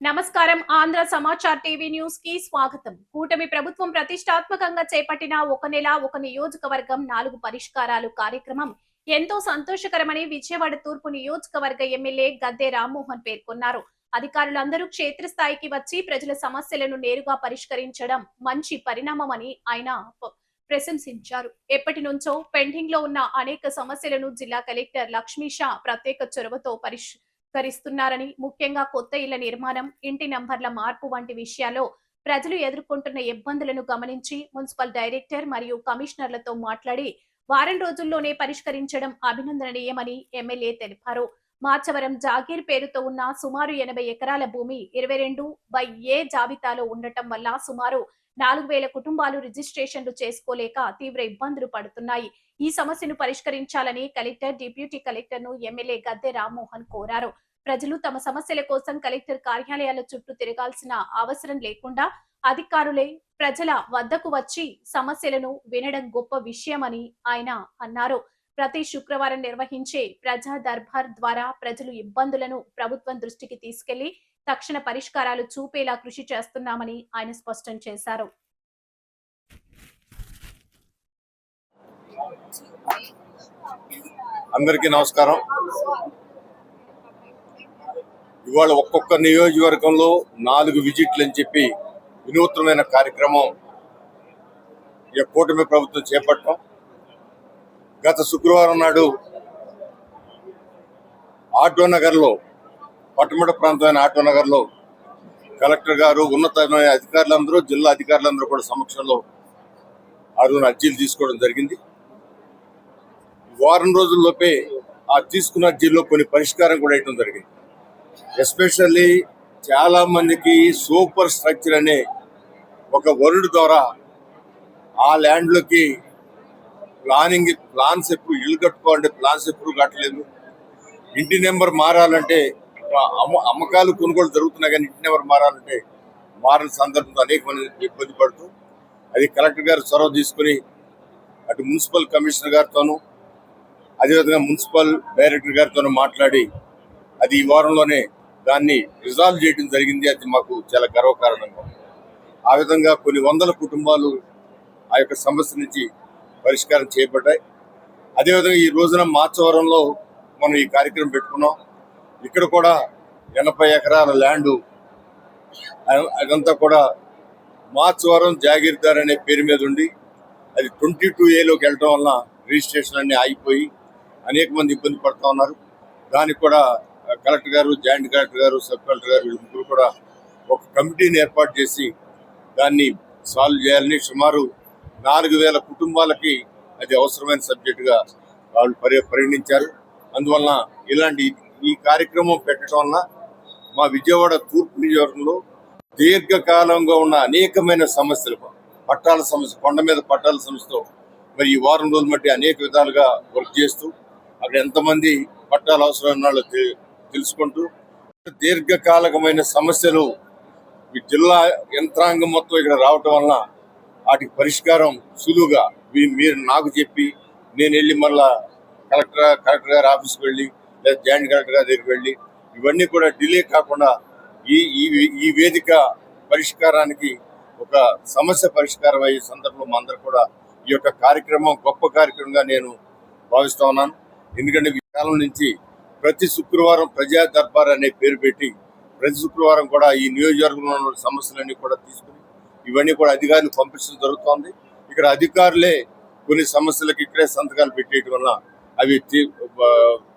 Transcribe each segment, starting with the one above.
నమస్కారం. Andhra Samachar TV news కి స్వాగతం. కూటమి ప్రభుత్వం ప్రతిష్టాత్మకంగా చేపట్టిన ఒక నెల ఒక నియోజకవర్గం 4 పరిష్కారాలు కార్యక్రమం ఎంతో సంతోషకరమని విజయవాడ తూర్పు నియోజకవర్గ ఎమ్మెల్యే గద్దె రామ్మోహన్ పేర్కొన్నారు. అధికారులందరూ క్షేత్రస్థాయికి వచ్చి ప్రజల సమస్యలను నేరుగా పరిష్కరించడం మంచి పరిణామమని ఆయన ప్రశంసించారు. ఎప్పటి నుంచో పెండింగ్ లో ఉన్న అనేక సమస్యలను జిల్లా కలెక్టర్ లక్ష్మీషా ప్రత్యేక చొరవతో పరిష్కరిస్తున్నారని, ముఖ్యంగా కొత్త ఇళ్ల నిర్మాణం, ఇంటి నంబర్ల మార్పు వంటి విషయాల్లో ప్రజలు ఎదుర్కొంటున్న ఇబ్బందులను గమనించి మున్సిపల్ డైరెక్టర్ మరియు కమిషనర్లతో మాట్లాడి వారం రోజుల్లోనే పరిష్కరించడం అభినందనీయమని ఎమ్మెల్యే తెలిపారు. మార్చవరం జాగీర్ పేరుతో ఉన్న సుమారు 80 ఎకరాల భూమి 22/A జాబితాలో ఉండటం వల్ల సుమారు 4000 కుటుంబాలు రిజిస్ట్రేషన్లు చేసుకోలేక తీవ్ర ఇబ్బందులు పడుతున్నాయి. ఈ సమస్యను పరిష్కరించాలని కలెక్టర్, డిప్యూటీ కలెక్టర్ ను ఎమ్మెల్యే గద్దె రామ్మోహన్ కోరారు. ప్రజలు తమ సమస్యల కోసం కలెక్టర్ కార్యాలయాల చుట్టూ తిరగాల్సిన అవసరం లేకుండా అధికారులే ప్రజల వద్దకు వచ్చి సమస్యలను వినడం గొప్ప విషయమని ఆయన అన్నారు. ప్రతి శుక్రవారం నిర్వహించే ప్రజా దర్బార్ ద్వారా ప్రజలు ఇబ్బందులను ప్రభుత్వం దృష్టికి తీసుకెళ్లి తక్షణ పరిష్కారాలు చూపేలా కృషి చేస్తున్నామని ఆయన స్పష్టం చేశారు. అందరికీ నమస్కారం. ఇవాళ ఒక్కొక్క నియోజకవర్గంలో 4 విజిట్లు అని చెప్పి వినూత్నమైన కార్యక్రమం ఈ కూటమి ప్రభుత్వం చేపట్టడం. గత శుక్రవారం నాడు ఆటోనగర్లో, పట్టమట ప్రాంతమైన ఆటోనగర్లో కలెక్టర్ గారు, ఉన్నతమైన అధికారులందరూ, జిల్లా అధికారులందరూ కూడా సమక్షంలో ఆ రోజున అర్జీలు తీసుకోవడం జరిగింది. వారం రోజుల్లోపే ఆ తీసుకున్న అర్జీల్లో కొన్ని పరిష్కారం కూడా వేయడం జరిగింది. ఎస్పెషల్లీ చాలా మందికి సూపర్ స్ట్రక్చర్ అనే ఒక వర్డ్ ద్వారా ఆ ల్యాండ్లోకి ప్లాన్స్ ఎప్పుడు ఇల్లు కట్టుకోవాలంటే ప్లాన్స్ ఎప్పుడు కట్టలేదు. ఇంటి నెంబర్ మారాలంటే అమ్మకాలు కొనుగోలు జరుగుతున్నాయి, కానీ ఇంటి నెంబర్ మారాలంటే మారిన సందర్భంలో అనేక మంది ఇబ్బంది పడుతూ అది కలెక్టర్ గారు చొరవ తీసుకుని అటు మున్సిపల్ కమిషనర్ గారితోనూ అదేవిధంగా మున్సిపల్ డైరెక్టర్ గారితోనూ మాట్లాడి అది ఈ వారంలోనే దాన్ని రిజాల్వ్ చేయడం జరిగింది. అది మాకు చాలా గర్వకారణంగా. ఆ విధంగా కొన్ని వందల కుటుంబాలు ఆ యొక్క సమస్య నుంచి పరిష్కారం చేయబడ్డాయి. అదేవిధంగా ఈ రోజున మార్చవరంలో మనం ఈ కార్యక్రమం పెట్టుకున్నాం. ఇక్కడ కూడా 80 ఎకరాల ల్యాండు అదంతా కూడా మార్చవరం జాగీర్దార్ అనే పేరు మీద ఉండి అది 22A వెళ్ళడం వల్ల రిజిస్ట్రేషన్ అన్ని ఆగిపోయి అనేక మంది ఇబ్బంది పడుతూ ఉన్నారు. దానికి కూడా కలెక్టర్ గారు, జాయింట్ కలెక్టర్ గారు, సబ్ కలెక్టర్ గారు వీళ్ళందరూ కూడా ఒక కమిటీని ఏర్పాటు చేసి దాన్ని సాల్వ్ చేయాలని, సుమారు 4000 కుటుంబాలకి అది అవసరమైన సబ్జెక్టుగా వాళ్ళు పరిగణించారు. అందువలన ఇలాంటి ఈ కార్యక్రమం పెట్టడం వలన మా విజయవాడ తూర్పు నియోజకవర్గంలో దీర్ఘకాలంగా ఉన్న అనేకమైన సమస్యలు, పట్టాల సమస్య, కొండ మీద పట్టాల సమస్యతో మరి ఈ వారం రోజులు బట్టి అనేక విధాలుగా వర్క్ చేస్తూ అక్కడ ఎంతమంది పట్టాలు అవసరమైన వాళ్ళు తెలుసుకుంటూ దీర్ఘకాలికమైన సమస్యలు ఈ జిల్లా యంత్రాంగం మొత్తం ఇక్కడ రావటం వలన వాటికి పరిష్కారం సులువుగా మీరు నాకు చెప్పి నేను వెళ్ళి మళ్ళా కలెక్టర్ గారి ఆఫీస్కి వెళ్ళి లేదా జాయింట్ కలెక్టర్ గారి దగ్గరికి వెళ్ళి ఇవన్నీ కూడా డిలే కాకుండా ఈ వేదిక పరిష్కారానికి ఒక సమస్య పరిష్కారం అయ్యే సందర్భంలో అందరూ కూడా ఈ యొక్క కార్యక్రమం గొప్ప కార్యక్రమంగా నేను భావిస్తా ఉన్నాను. ఎందుకంటే ఈ కాలం నుంచి ప్రతి శుక్రవారం ప్రజా దర్బార్ అనే పేరు పెట్టి ప్రతి శుక్రవారం కూడా ఈ నియోజకవర్గంలో ఉన్న సమస్యలన్నీ కూడా తీసుకుని ఇవన్నీ కూడా అధికారులు పంపించడం జరుగుతోంది. ఇక్కడ అధికారులే కొన్ని సమస్యలకు ఇక్కడే సంతకాలు పెట్టేయడం వల్ల అవి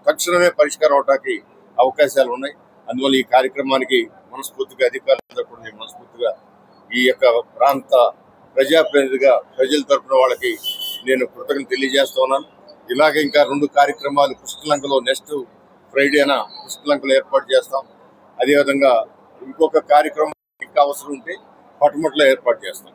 తక్షణమే పరిష్కారం అవడానికి అవకాశాలు ఉన్నాయి. అందువల్ల ఈ కార్యక్రమానికి మనస్ఫూర్తిగా అధికారులందరూ కూడా నేను మనస్ఫూర్తిగా ఈ యొక్క ప్రాంత ప్రజాప్రతినిధిగా ప్రజల తరఫున వాళ్ళకి నేను కృతజ్ఞతలు తెలియజేస్తూ ఉన్నాను. ఇలాగే ఇంకా 2 కార్యక్రమాలు కృష్ణలంకలో నెక్స్ట్ ఫ్రైడేన కృష్ణలంకలో ఏర్పాటు చేస్తాం. అదేవిధంగా ఇంకొక కార్యక్రమం ఇంకా అవసరం ఉంటే పట్టుమట్లో ఏర్పాటు చేస్తాం.